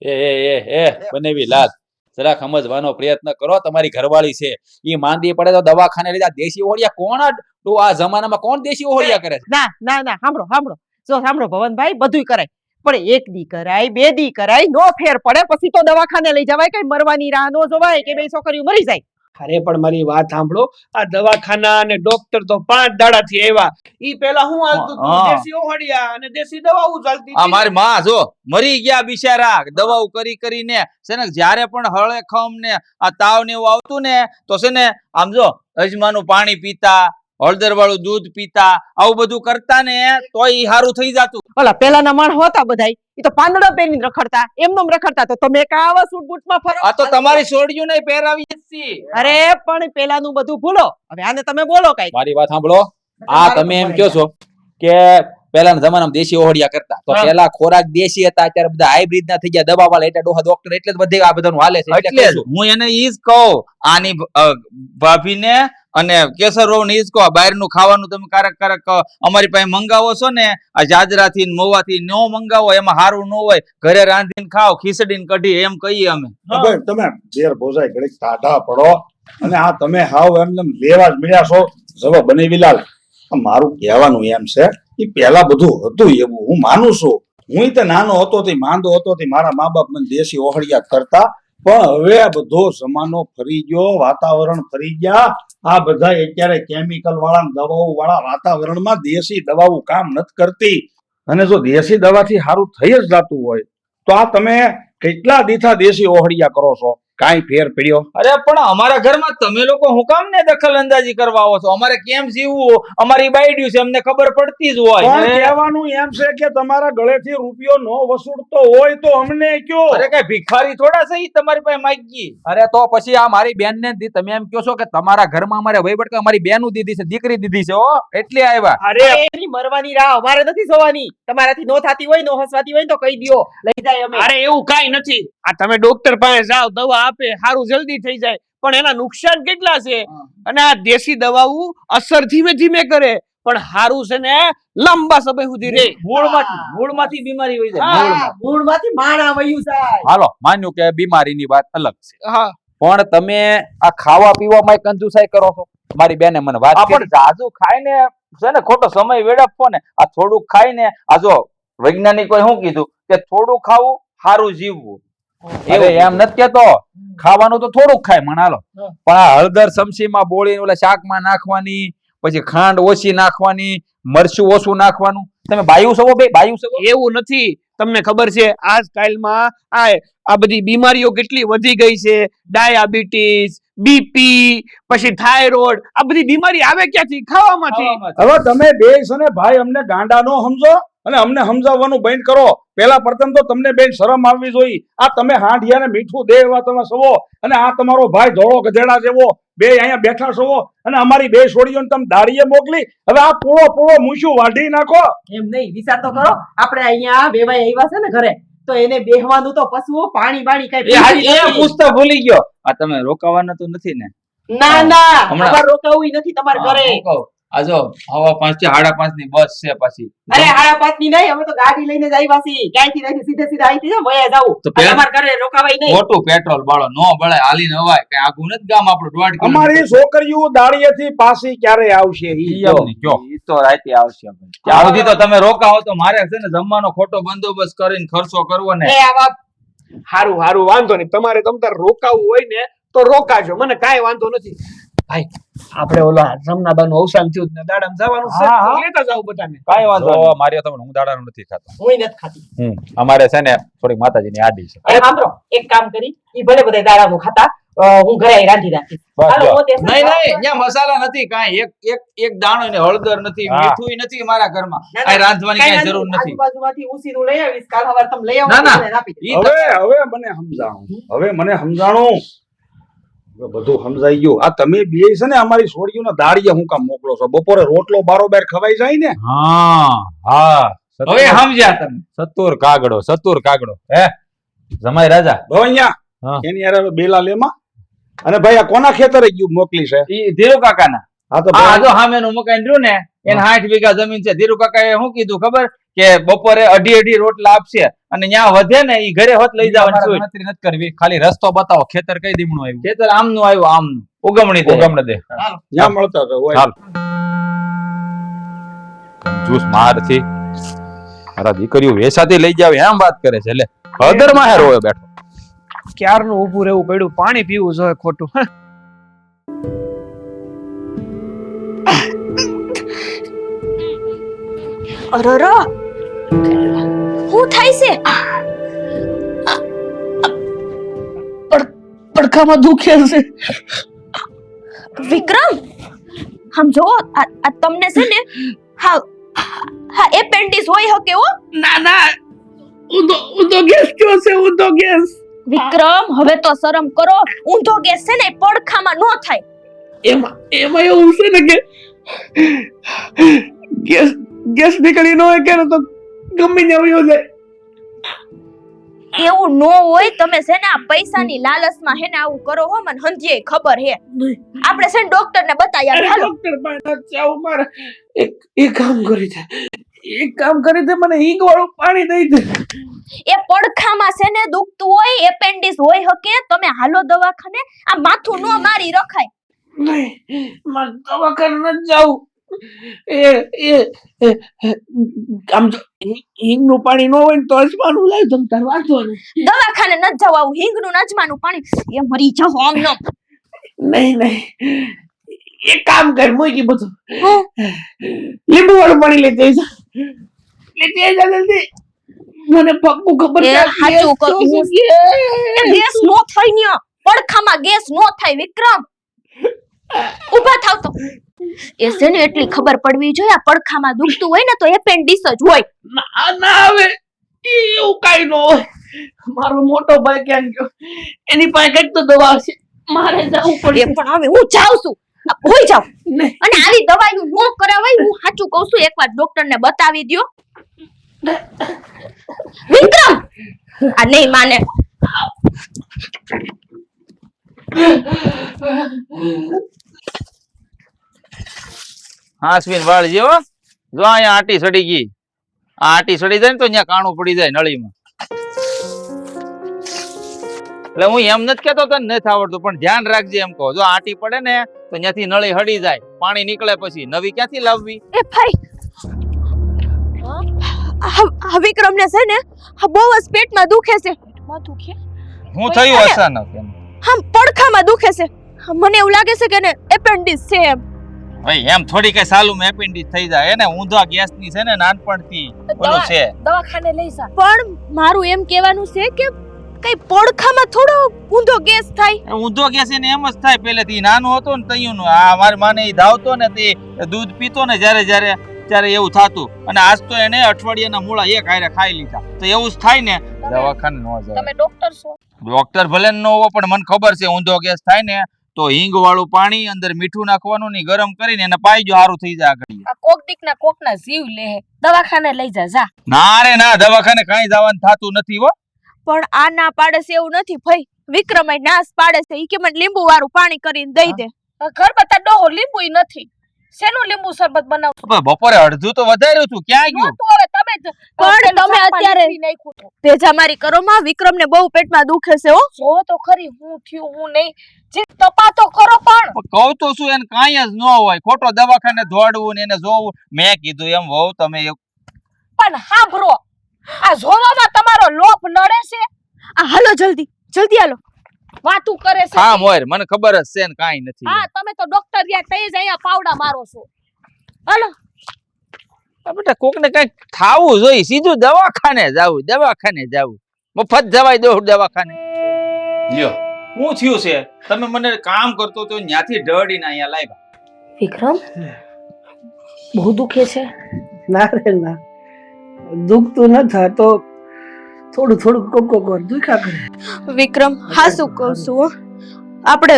એ બનેવી લાગ જરા સમજવાનો પ્રયત્ન કરો. તમારી ઘરવાળી છે, ઈ માંદી પડે તો દવાખાને લઈ જા. દેશી ઓહડિયા કોણ આ જમાનામાં કોણ દેશી ઓહડિયા કરે છે? ના સાંભળો જો સાંભળો ભવનભાઈ, બધુંય કરાય પણ એક દી કરાય, બે દી કરાય, નો ફેર પડે પછી તો દવાખાને લઈ જવાય. કઈ મરવાની રાહ નો જોવાય કે બે છોકરીઓ મરી જાય. અરે પણ મારી વાત સાંભળો, આ દવાખાના અને ડોક્ટર તો 5 દાડાથી આવ્યા. ઈ પેલા હું હાલતું હતું, દેશી ઓહડિયા અને દેશી દવાઓ ચાલતી. આ મારી માં જો મરી ગયા બિચારા, દવાઓ કરી કરીને છે ને. જ્યારે પણ હળેખમ ને આ તાવ ને એવું આવતું ને તો છે ને આમ જો અજમાનું પાણી પીતા, હળદર વાળું દૂધ પીતા, આવું બધું કરતા ને તો ઈ સારું થઈ જતું. ઓલા પેલાના માણ હતા બધાય, ઈ તો પાંદડા પહેરીને રખડતા, એમનેમ રખડતા. તો તમે કાવા સૂટ બૂટમાં ફરો? આ તો તમારી સોડિયું નહીં પહેરાવી છે. અરે પણ પેલાનું બધું ભૂલો, હવે આને તમે બોલો કઈ. મારી વાત સાંભળો. આ તમે એમ કહો છો કે પહેલાના જમાનામાં દેશી ઓહડિયા કરતા, તો પેલા ખોરાક દેશી હતા, અત્યારે બધા હાઇબ્રિડ ના થઈ ગયા, દવા વાળા એટલે ડોહા ડોક્ટર, એટલે જ બધે આ બધાનું હાલે છે. એટલે હું એને ઈ જ કહું, આની ભાભીને અને કેસરવાળું ને ઈ જ કહો, બહારનું ખાવાનું તમે કારક અમારી પાસે મંગાવો છો ને, આ જાજરાથી ને મવાથી નો મંગાવો, એમાં સારું ન હોય. ઘરે રાંધીને ખાઓ, ખીચડીને કઢી, એમ કહીએ અમે. તમે દેર ભોજાય ઘડીક ટાઢા પડો અને આ તમે હાવ એમ લેવા જ મળ્યા છો. જવા બનેવી લાલ, મારું કહેવાનું એમ છે એ પહેલા બધું હતું એવું હું માનું છું. હું તે નાનો હતો તે માંદો હતો તે મારા મા બાપ મને દેશી ઓહળિયા કરતા, પણ હવે આ બધો જમાનો ફરી ગયો, વાતાવરણ ફરી ગયા. આ બધા અત્યારે કેમિકલ વાળા દવાઓ વાળા વાતાવરણમાં દેશી દવાઓ કામ નથી કરતી. અને જો દેશી દવાથી સારું થઈ જ જતું હોય તો આ તમે કેટલા દીઠા દેશી ઓહળિયા કરો છો? કાંઈ ફેર પડ્યો? અરે પણ અમારા ઘરમાં તમે લોકો હું કામ ને દખલ અંદાજી કરવા આવો છો? અમારે કેમ જીવવું, અમારી બાયડ્યું છે, અમને ખબર પડતી જ હોય. પણ કહેવાનું એમ છે કે તમારા ગળેથી રૂપિયો ન વસૂલતો હોય તો અમને કયો. અરે કઈ ભિખારી થોડા છે ઈ તમારી પાસે માગી? અરે તો પછી આ મારી બેન ને તમે એમ કહો છો કે તમારા ઘરમાં અમારે વહીવટ કે અમારી બેનું દીધી છે, દીકરી દીધી છે, હો એટલે આવ્યા. અરે એની મરવાની રાહ અમારે નથી જોવાની. તમારાથી નો થતી હોય, નો હસવાતી હોય તો કહી દ્યો, લઈ જાય અમે. અરે એવું કાઈ નથી. આ તમે ડોક્ટર પાસે જાઓ, દવા આપે, સારું જલ્દી થઈ જાય, પણ એના નુકસાન કેટલા છે. અને આ દેશી દવાઓ અસર ધીમે ધીમે કરે, પણ સારું છે ને લાંબા સમય સુધી રે. મૂળમાંથી બીમારી હોય જાય. મૂળમાંથી માણા વયું જાય. હાલો માન્યું કે બીમારીની વાત અલગ છે, હા પણ તમે આ ખાવા પીવામાં કંજુસાઈ કરો છો. મારી બેને મને વાત આ પણ જાજુ ખાઈને છે ને ખોટો સમય વેડફવો ને. આ થોડુંક ખાઈને આ જો વૈજ્ઞાનિકોએ શું કીધું કે થોડું ખાવું સારું જીવવું. અરે એમ નથી કેતો, ખાવાનું તો થોડુંક ખાય મને હાલો, પણ આ હળદર સમસીમાં બોળીને ઓલા શાકમાં નાખવાની, પછી ખાંડ ઓછી નાખવાની, મરચું ઓછું નાખવાનું. તમે બાયું છો બે? બાયું છો? એવું નથી. તમને ખબર છે આજકાલમાં આ બધી બીમારીઓ કેટલી વધી ગઈ છે. ડાયાબિટીસ, બીપી, પછી થાઇરોઇડ, આ બધી બીમારી આવે ક્યાંથી? ખાવામાંથી. હવે તમે બે છે ને ભાઈ અમને ગાંડા નો સમજો અને અમને સમજાવવાનું બંધ કરો. પેલા પ્રથમ તો તમને બેન શરમ આવવી જોઈએ. આ તમે હાંડિયાને મીઠું દે એવા તમે સવો, અને આ તમારો ભાઈ ધોળો ગધેડા જેવો બે અહીંયા બેઠા છો, અને અમારી બે છોડીઓને તમે દાડીએ મોકલી. હવે આ પૂળો પૂળો મૂછું વાઢી નાખો. એમ નહીં, વિચાર તો કરો. આપણે અહીંયા વેવાય આવ્યા છે ને ઘરે, તો એને બેહવાનું તો પશુઓ પાણી બાણી કઈ એ પૂછતા ભૂલી ગયો. આ તમે રોકાવાના તો નથી ને? ના ના, હમણાં- અમારે રોકાવું નથી તમારા ઘરે. હું કહું, આ જો 5:30 થી 5:30 ની બસ છે પાછી. અરે 5:30 ની નહીં, અમે તો ગાડી લઈને જ આવ્યા છીએ. ક્યાંયથી નહીં, સીધે સીધા અહીંથી જ વયા જાવું. તો પેલા- તમારા ઘરે રોકાવાય નહીં. ખોટું પેટ્રોલ બાળો નો બળે, હાલીને અવાય. કઈ આઘું નથી ગામ આપણું 1.5 કિલોમીટર. અમારી છોકરીઓ દાડીએથી પાછી ક્યારે આવશે? ઈ ઈ અમને કયો. ઈ તો રાતે આવશે. ત્યાં સુધી તો તમે રોકાવો તો મારે છે ને જમવાનો ખોટો બંદોબસ્ત કરીને ખર્ચો કરવો ને. એ આવા હારું હારું, વાંધો નહીં. તમારે તમતાર રોકાવું હોય ને તો રોકાજો, મને કાંઈ વાંધો નથી. ભાઈ આપણે ઓલા રમનાબાનું અવસાન થયું ને દાડામાં જવાનું છે, હા, હા. તો લેતા જાવ બધાને. કાંઈ વાંધો જો નહીં. મારી તમને હું દાડાનું નથી ખાતો. હુંય નથી ખાતી. અમારે છે ને થોડીક માતાજીની આડી છે. અરે સાંભળો, એક કામ કરી, ઈ ભલે બધા દાડાનું ખાતા, હું ઘરે આઈ રાંધી રાખીશ. બસ હાલો, જો. હું તે- નહીં નહીં, ત્યાં મસાલા નથી કાંઈ. એક દાણો ને હળદર નથી, હા. મીઠું નથી મારા ઘરમાં. ના, ના, કાંઈ રાંધવાની કાંઈ કાંઈ જરૂર વાંધો નથી. નહીં. આજુબાજુમાંથી ઉસીનું લઈ આવીશ. કાલ સવારે તમે લઈ આવો ના, ના. તો મને આપી દેજો. ઈ તો- હવે મને સમજાણું. હવે મને સમજાણું. હવે બધું સમજાઈ ગયું. આ તમે બે છે ને અમારી છોડીઓને દાડીએ હું કામ મોકલો છો? બપોરે રોટલો બારોબાર ખવાઈ જાય ને? હા હવે સમજ્યા તમે. સતુર કાગડો હે જમાઈ રાજા. હવે અહીંયા હા. એની હારે હવે બેલા લેમાં. અને ભાઈ આ કોના ખેતરે ગયું મોકલી છે? ઈ ધીરુ કાકાના. હા તો આ ભાઈ, જો સામેનું મકાન રહ્યું ને એને 60 વીઘા જમીન છે. ધીરુ કાકાએ શું કીધું ખબર? કે બપોરે અઢી રોટલા આપશે અને ન્યા વધે ને ઈ ઘરે હોત લઈ જવાની અમારે છૂટ. ગણતરી નથી કરવી, ખાલી રસ્તો બતાવો. ખેતર કઈ દીમણું આવ્યું? ખેતર આમનું આવ્યું, આમનું ઉગમણી દે. ઉગમણે દે. જ્યાં મળતા તો હોય. ચાલ. જૂસ મારથી મારા દીકરીઓ વેસાથી લઈ જાવ એમ વાત કરે છે. લે હળદર માં હેરો બેઠો. ક્યારનું ઊભું રહેવું પડ્યું, પાણી પીવું જોઈએ ખોટું. અરર, શું થાય છે? પડખામાં દુખે છે. વિક્રમ, આમ જો, આ તમને છે ને હા હા એપેન્ડિક્સ હોય હકે હો. ના ના, ઊંધો ગેસ કયો છે? ઊંધો ગેસ. વિક્રમ, હવે તો શરમ કરો. ઊંધો ગેસ છે ને એ પડખામાં નો થાય. એમાં એવું છે ને કે ગેસ નીકળી ન હોય કે તો ગમે ને આવ્યો જાય. એવું નો હોય. તમે છે ને આ પૈસાની લાલચમાં હે ને આવું કરો હો. મને હંજીએ ખબર હે. આપણે છે ને ડોક્ટર ને બતાવી આવીએ. હાલો. ડોક્ટર પાસે જાવ મારે. એક કામ કરી દે, મને હિંગ વાળું પાણી દઈ દે. એ પડખામાં છે ને દુખતું હોય, એપેન્ડિક્સ હોય હકે. તમે હાલો દવાખાને. આ માથું નો મારી રખાય. નહીં, મારે દવાખાને નથી જાવું. આમ જો હિંગનું પાણી ન હોય ને તો અજમાનું લાવ તમ તાર વાંધો નહીં. દવાખાને ન જવું આવું હિંગનું નજમાનું પાણી એ મરી જાવ આમ ન. નહીં એક કામ કર મૂકી બધું લીંબુ વાળું પાણી લેતી જા જલ્દી. મને પક્કું ખબર એ હાચું કહું. ગેસ નો થાય ને પડખામાં ગેસ નો થાય વિક્રમ. ઊભા થાવ તો એ છે ને એટલી ખબર પડવી જોઈએ આ પડખામાં દુખતું હોય ને તો એપેન્ડિક્સ જ હોય. ના હવે એવું કાઈ ન હોય. મારો મોટો ભાઈ ક્યાં ગયો એની પાસે કઈક તો દવા છે મારે જવું એ પડશે. પણ હવે હું જાઉં છું હોઈ જાવ. નહીં. અને આવી દવાઈનું નો કરાવાય હું સાચું કહું છું એકવાર ડોક્ટરને બતાવી દ્યો. વિક્રમ આ નહીં માને. હા અશ્વિન વાળ જેવો જો અહીંયા આટી સડી ગઈ. આ આટી સડી જાય ને તો અહીંયા કાણું પડી જાય નળીમાં. એટલે હું એમ નથી કેતો તને નથી આવડતું પણ ધ્યાન રાખજે એમ કહો. જો આટી પડે ને તો ત્યાંથી નળી હડી જાય પાણી નીકળે પછી નવી ક્યાંથી લાવવી. એ ભાઈ આ વિક્રમ ને છે ને બહુ જ પેટમાં દુખે છે. પેટમાં દુખે? હું થયું અચાનક એમ? આમ પડખામાં દુખે છે. મને એવું લાગે છે કે ને એપેન્ડિક્સ છે એમ. ભાઈ એમ થોડી કઈ સાલું એપેન્ડિક્સ થઈ જાય એને ઊંધા ગેસ ની છે ને નાનપણથી ઓલું છે. દવાખાને લઈ જા. પણ મારું એમ કહેવાનું છે કે કઈ પડખામાં થોડો ઊંધો ગેસ થાય. ઊંધો ગેસ એને એમ જ થાય પહેલેથી નાનો હતો ને તૈયું આ મારી માને ઈ ધાવતો ને તે દૂધ પીતો ને જ્યારે એવું થાતું અને આજ તો એને અઠવાડિયાના મૂળા એક હારે ખાઈ લીધા તો એવું જ થાય ને. દવાખાને ન જાય. તમે ડોક્ટર છો? ડોક્ટર ભલે ન હોવો પણ મને ખબર છે ઊંધો ગેસ થાય ને તો હિંગ વાળું પાણી અંદર મીઠું નાખવાનું ને ગરમ કરીને એને પાઈજો સારું થઈ જાય આગળ. આ કોક દીકના કોકના જીવ લે. દવાખાને લઈ જા. ના રે ના દવાખાને કાંઈ જવાનું થાતું નથી હો. પણ આ ના પાડે છે એવું નથી ભાઈ. વિક્રમય નાશ પાડે છે ઈ કે મને લીંબુ વાળું પાણી કરીને દઈ દે. ઘર બતા ડોહો લીંબુ નથી. શેનું લીંબુ શરબત બનાવ? બપોરે અડધું તો વધાર્યું તું ક્યાં ગયું? તો હવે તમે જ પણ તમે અત્યારે ભેજામારી કરો માં વિક્રમને બહુ પેટમાં દુખે છે હો. જો તો ખરી હું થયું હું નહીં જે તપા તો કરો પણ કહું તો શું એને કાંઈ જ ન હોય ખોટો દવાખાને દોડવું ને એને જોવું. મેં કીધું એમ વહુ તમે પણ સાંભળો આ જોવામાં તમારો લોભ નડે છે. આ હાલો જલ્દી હાલો. વાતું કરે છે. હા મોર મને ખબર જ છે ને કાંઈ નથી. હા તમે તો ડોક્ટર યા તઈ જ અહીંયા પાવડા મારો છો. હાલો બેટા કોકને કઈક થાવું જોઈએ સીધું દવાખાને જાવું મફત જવાય દો દવાખાને. લ્યો હું થયું છે તમે મને કામ કરતો તો ન્યાથી ઢળીને અહીંયા લાવ્યા. વિક્રમ બહુ દુખે છે? ના રે ના દુખતું ન થાય તો થોડું કોક દુખા કરે. વિક્રમ હા શું કહું છું આપણે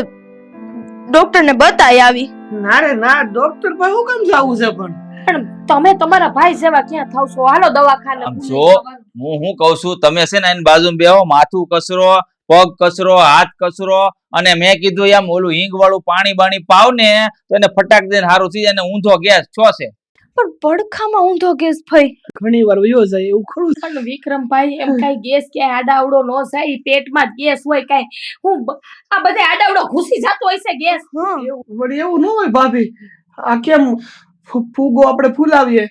ડોક્ટરને બતાવી આવી. ના રે ના ડોક્ટર પાસે હું કેમ જાવું છે પણ પણ તમે તમારા ભાઈ જેવા ક્યાં થાવ છો? હાલો દવાખાને. આમ જો હું કહું છું તમે છે ને એની બાજુમાં બેહો માથું કસરો પગ કસરો હાથ કસરો અને મેં કીધું એમ ઓલું હિંગ વાળું પાણી બાણી પાવ ને તો એને ફટાક દઈને સારું થઈ જાય ને ઊંધો ગેસ છો છે. પણ પડખામાં ઊંધો ગેસ ભાઈ ઘણી વાર વયો જાય એવું ખરું. પણ વિક્રમભાઈ એમ કઈ ગેસ ક્યાંય આડાવડો ન જાય ઈ પેટમાં જ ગેસ હોય કઈ હું આ બધે આડાવડો ઘૂસી જતો હોય છે ગેસ. વળી એવું ન હોય ભાભી. આ કેમ ફૂગો આપણે ફૂલાવીએ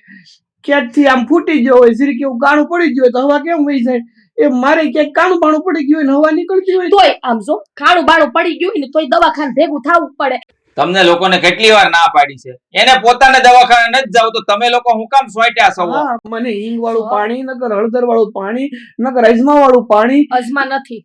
ક્યાંકથી આમ ફૂટી ગયો હોય જરીક એવું કાણું પડી ગયું હોય તો હવા કેમ વહી જાય એ મારે ક્યાંક કાણું બાણું પડી ગયું હોય ને હવા નીકળતી હોય તોય આમ જો ખાણું બાણું પડી ગયું હોય ને તોય દવાખાને ભેગું થવું પડે. તમને લોકોને કેટલી વાર ના પાડી છે એને પોતાને દવાખાને નથી જાવ તો તમે લોકો હું કામ સોટ્યા છો? હા, મને હિંગ વાળું પાણી નકર હળદર વાળું પાણી નકર અજમા વાળું પાણી અજમા નથી,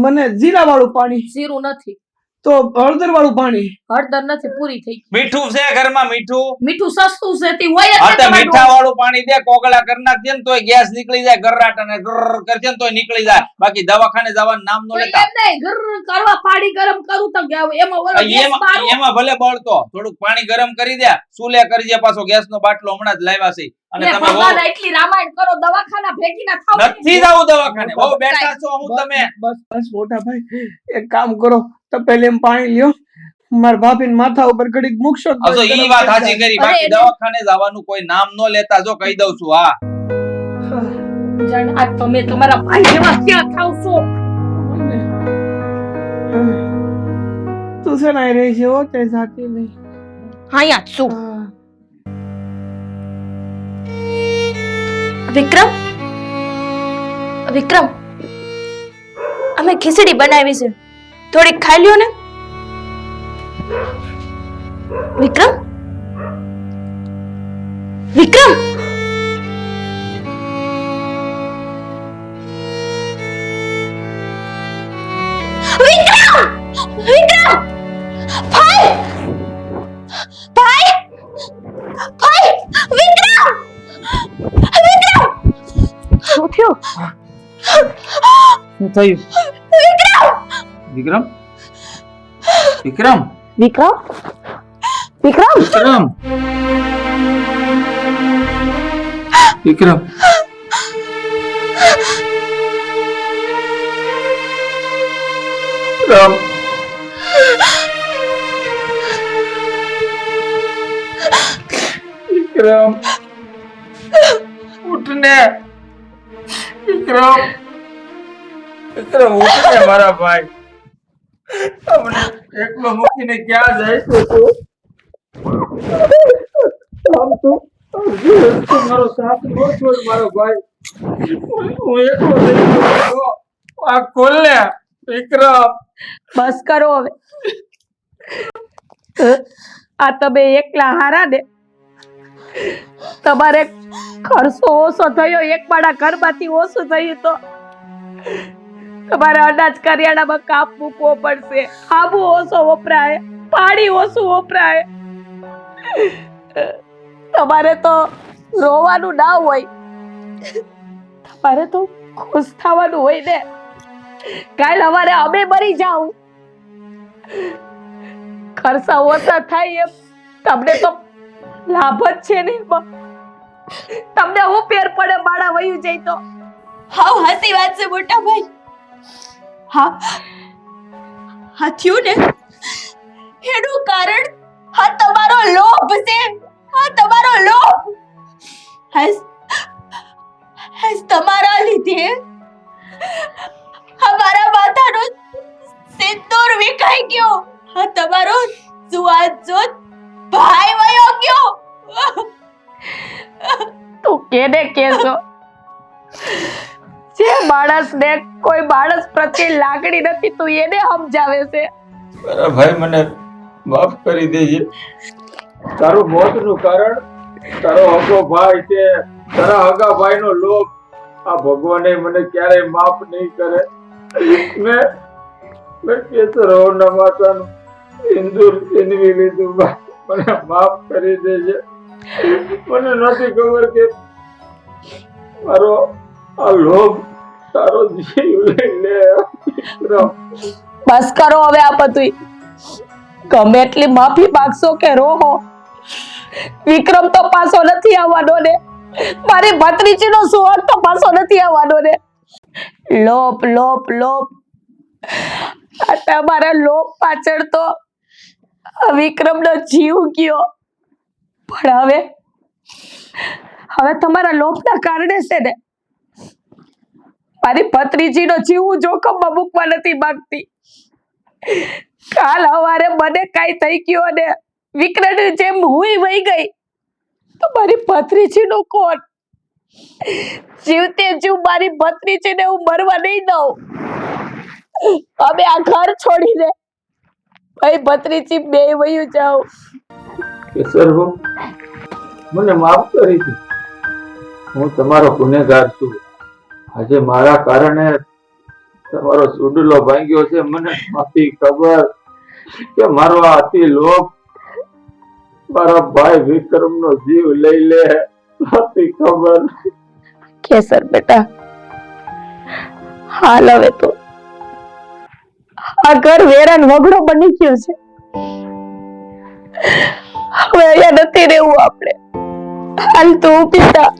મને જીરા વાળું પાણી જીરું નથી, તો હળદર વાળું પાણી હળદર નથી, પૂરી થઈ. મીઠું છે ઘરમાં મીઠું મીઠું સસ્તું છે તે હોય જ હા ને તો તમારું. મીઠા વાળું પાણી દે કોગળા કરી નાખજે ને તોય ગેસ નીકળી જાય ગરરાટ અને ગર કરજે ને તોય નીકળી જાય બાકી દવાખાને જવાનું નામ નો તો લેતા. એમ નહીં, ઘર કરવા પાણી ગરમ કરું તો એમાં ઓલો ગેસ મારું. એમાં ભલે બળતો થોડુંક પાણી ગરમ કરી દે સુલે કરજે પાછો ગેસ નો બાટલો હમણાં જ લાવ્યા છે અને ને તમે ભગવાન એટલી રામાયણ કરો દવાખાના ભેગી ના થાવ. નથી જાવું દવાખાને બહુ બેઠા છો હું તમે. બસ મોટા ભાઈ એક કામ કરો તો પહેલે એમ પાણી લ્યો મારા ભાભી માથા ઉપર ઘડીક મૂકશો તો અસો ઈ વાત સાચી કરી બાકી દવાખાને જવાનું કોઈ નામ નો લેતા જો કહી દઉં છું. હા જાણ આ તમે તમારા ભાઈ જેવા ક્યાં થાવ છો? તું છે ને રહી છે હો તે સાચી નહીં. અહીંયા શું વિક્રમ વિક્રમ અમે ખીચડી બનાવી છે, થોડીક ખાઈ લ્યો ને. વિક્રમ વિક્રમ વિક્રમ વિક્રમ ભાઈ ભાઈ ભાઈ વિક્રમ વિક્રમ શું થયું? શું થયું? વિક્રમ વિક્રમ વિક્રમ વિક્રમ વિક્રમ વિક્રમ રામ વિક્રમ ઉઠને વિક્રમ વિક્રમ ઉઠને મારા ભાઈ અમને એકલો મૂકીને ક્યાં જાય છે તું આમ તું મારો સાથ ન છોડ મારો ભાઈ હું એકલો થઈ ગયો આ ખોલ ને વિક્રમ બસ કરો હવે. આ તમે એકલા હારા ને, તમારે ખર્ચો ઓછો થયો, એક માળા ઘરમાંથી ઓછું થયું તો તમારે અનાજ કરિયાણામાં કાપ મૂકવો પડશે, આબુ ઓછો વપરાય, પાણી ઓછું વપરાય. તમારે તો રોવાનું ના હોય, તમારે તો ખુશ થવાનું હોય ને. કાલ સવારે અમે મરી જાઉં, ખર્ચા ઓછા થાય એમ તમને તો લાભ જ છે ને. તમને હું ફેર પડે માળા વયું જાય તો? હાવ હસી વાત છે મોટા ભાઈ. હા હા થયું ને એનું કારણ હા તમારો લોભ છે, હા તમારો લોભ. હસ તમારા લીધે અમારા માથાનો સિંદૂર વિખાઈ ગયો, હા તમારો સુવાજોત ભાઈ વયો ગયો. તું કેને કેસો? જે માણસને કોઈ માણસ પ્રત્યે લાગણી નથી, તું એને સમજાવે છે. મારા ભાઈ મને માફ કરી દેજે. તારું મોતનું કારણ તારો હગો ભાઈ છે, તારા હગા ભાઈનો લોભ. આ ભગવાને મને ક્યારેય માફ નહીં કરે. મેં કેસરોના માતાનું સિંદૂર છીનવી લીધું. મને માફ કરી દેજે. મને નથી ખબર કે મારો આ લોભ તારો જીવ લઈ લે. બસ કરો હવે આ બધું. ગમે એટલી માફી માંગશો કે રોહો, વિક્રમ તો પાછો નથી આવવાનો ને, મારી ભત્રીજીનો સુવર તો પાછો નથી આવવાનો ને. લોપ લોપ લોપ, આ તમારા લોપ પાછળ તો વિક્રમનો જીવ ગયો. પણ હવે તમારા લોભના કારણે છે ને મારી ભત્રીજીનો જીવ હું જોખમમાં મૂકવા નથી માંગતી. કાલ સવારે મને કઈ થઈ ગયું અને વિક્રમની જેમ હુંય વહી ગઈ તો મારી ભત્રીજીનું કોણ? જીવતે જીવ મારી ભત્રીજીને હું મરવા નહીં દઉં. હવે આ ઘર છોડીને ભાઈ ભત્રીજી બે વયું જાઉં. કેસર મને માફ કરી દે. હું તમારો ગુનેગાર છું. આજે મારા કારણે તમારો સુડલો ભાંગ્યો છે. મને નથી ખબર કે મારો અતિ લોભ મારા ભાઈ વિક્રમનો જીવ લઈ લે. નથી ખબર. કેસર બેટા, હાલ હવે તો આ ઘર વેરાન વગડો બની ગયો છે. હવે અહીંયા નથી રહેવું આપણે. હાલ તું પિતા